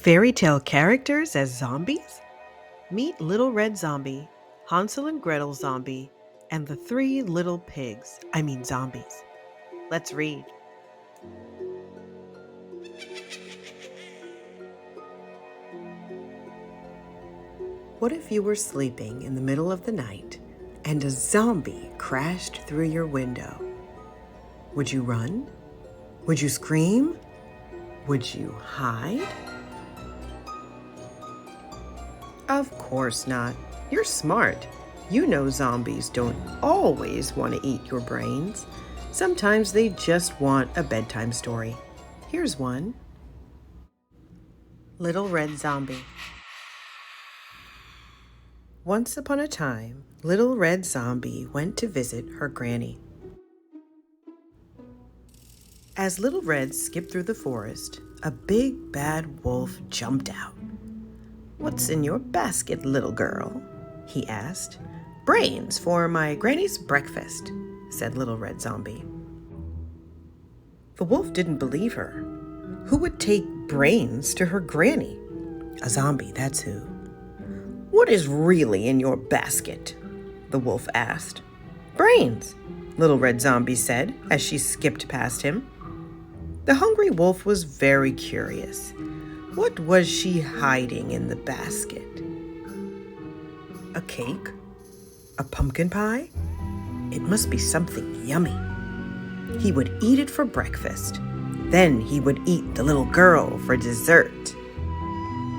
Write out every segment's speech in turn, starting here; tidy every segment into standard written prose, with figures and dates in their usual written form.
Fairy tale characters as zombies? Meet Little Red Zombie, Hansel and Gretel Zombie, and the three little pigs, zombies. Let's read. What if you were sleeping in the middle of the night and a zombie crashed through your window? Would you run? Would you scream? Would you hide? Of course not. You're smart. You know zombies don't always want to eat your brains. Sometimes they just want a bedtime story. Here's one. Little Red Zombie. Once upon a time, Little Red Zombie went to visit her granny. As Little Red skipped through the forest, a big bad wolf jumped out. "What's in your basket, little girl?" he asked. "Brains for my granny's breakfast," said Little Red Zombie. The wolf didn't believe her. Who would take brains to her granny? A zombie, that's who. "What is really in your basket?" the wolf asked. "Brains," Little Red Zombie said as she skipped past him. The hungry wolf was very curious. What was she hiding in the basket? A cake? A pumpkin pie? It must be something yummy. He would eat it for breakfast. Then he would eat the little girl for dessert.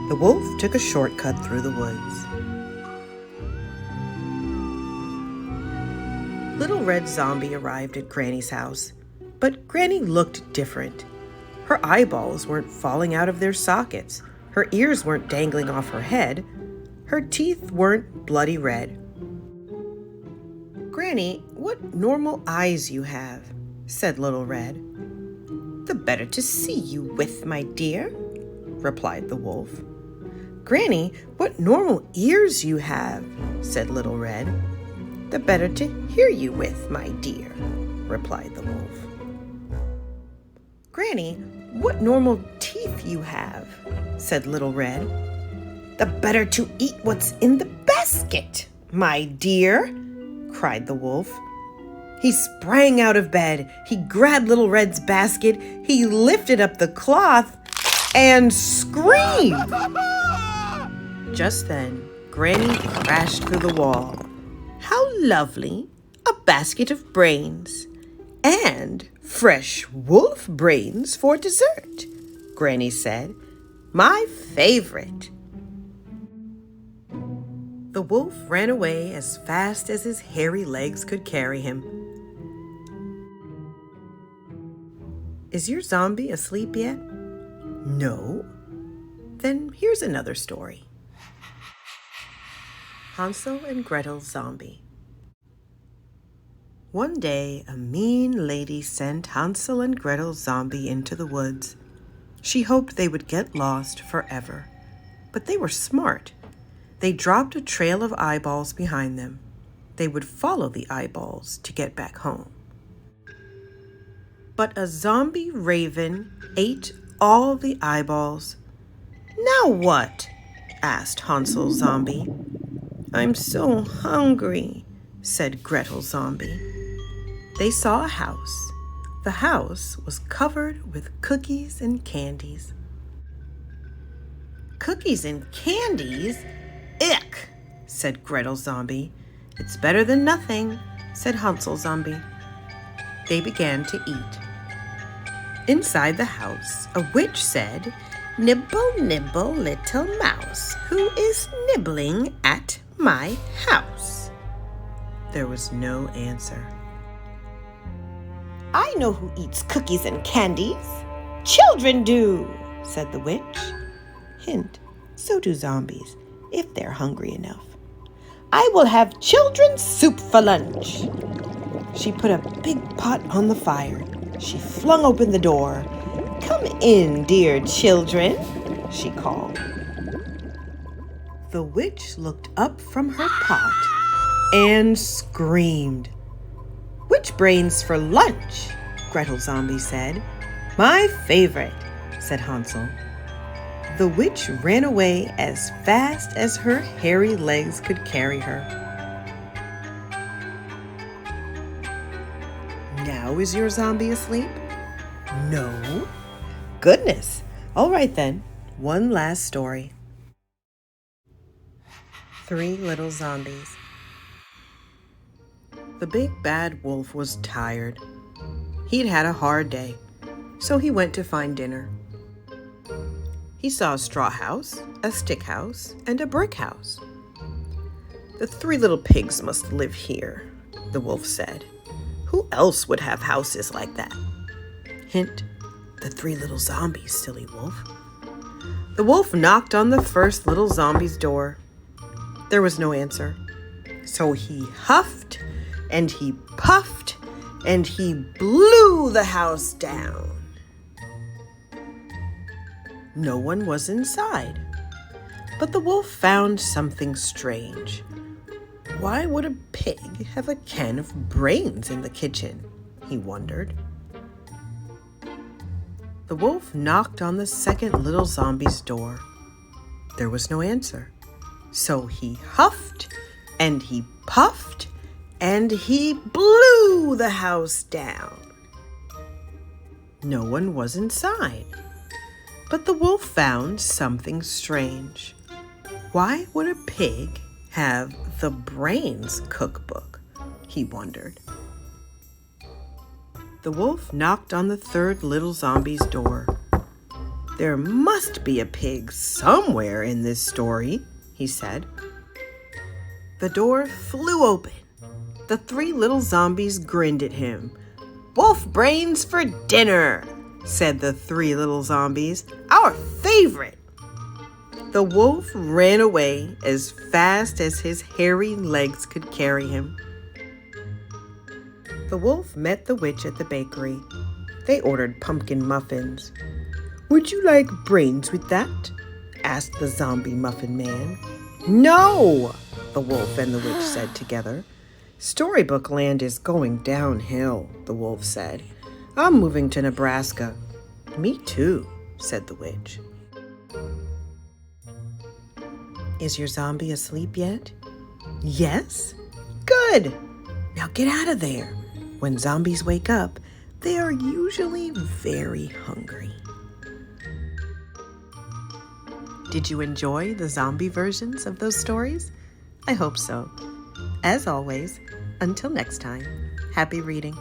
The wolf took a shortcut through the woods. Little Red Zombie arrived at Granny's house, but Granny looked different. Her eyeballs weren't falling out of their sockets. Her ears weren't dangling off her head. Her teeth weren't bloody red. "Granny, what normal eyes you have," said Little Red. "The better to see you with, my dear," replied the wolf. "Granny, what normal ears you have," said Little Red. "The better to hear you with, my dear," replied the wolf. "Granny, what normal teeth you have," said Little Red. "The better to eat what's in the basket, my dear," cried the wolf. He sprang out of bed. He grabbed Little Red's basket. He lifted up the cloth and screamed. Just then, Granny crashed through the wall. "How lovely! A basket of brains. And fresh wolf brains for dessert," Granny said. "My favorite." The wolf ran away as fast as his hairy legs could carry him. Is your zombie asleep yet? No? Then here's another story. Hansel and Gretel Zombie. One day, a mean lady sent Hansel and Gretel Zombie into the woods. She hoped they would get lost forever. But they were smart. They dropped a trail of eyeballs behind them. They would follow the eyeballs to get back home. But a zombie raven ate all the eyeballs. "Now what?" asked Hansel Zombie. "I'm so hungry," said Gretel Zombie. They saw a house. The house was covered with cookies and candies. "Cookies and candies? Ick!" said Gretel Zombie. "It's better than nothing," said Hansel Zombie. They began to eat. Inside the house, a witch said, "Nibble, nibble, little mouse, who is nibbling at my house?" There was no answer. "I know who eats cookies and candies. Children do," said the witch. Hint, so do zombies, if they're hungry enough. "I will have children's soup for lunch." She put a big pot on the fire. She flung open the door. "Come in, dear children," she called. The witch looked up from her pot and screamed. "Witch brains for lunch," Gretel Zombie said. "My favorite," said Hansel. The witch ran away as fast as her hairy legs could carry her. Now is your zombie asleep? No? Goodness. All right then, one last story. 3 Little Zombies. The big bad wolf was tired. He'd had a hard day, so he went to find dinner. He saw a straw house, a stick house, and a brick house. "The 3 little pigs must live here," the wolf said. "Who else would have houses like that?" Hint, the 3 little zombies, silly wolf. The wolf knocked on the first little zombie's door. There was no answer. So he huffed and he puffed and he blew the house down. No one was inside. But the wolf found something strange. Why would a pig have a can of brains in the kitchen? He wondered. The wolf knocked on the second little zombie's door. There was no answer. So he huffed and he puffed and he blew the house down. No one was inside. But the wolf found something strange. Why would a pig have the brains cookbook? He wondered. The wolf knocked on the third little zombie's door. There must be a pig somewhere in this story, he said. The door flew open. The 3 little zombies grinned at him. "Wolf brains for dinner," said the 3 little zombies. "Our favorite." The wolf ran away as fast as his hairy legs could carry him. The wolf met the witch at the bakery. They ordered pumpkin muffins. "Would you like brains with that?" asked the zombie muffin man. "No," the wolf and the witch said together. "Storybook land is going downhill," the wolf said. "I'm moving to Nebraska." "Me too," said the witch. Is your zombie asleep yet? Yes? Good! Now get out of there. When zombies wake up, they are usually very hungry. Did you enjoy the zombie versions of those stories? I hope so. As always, until next time, happy reading.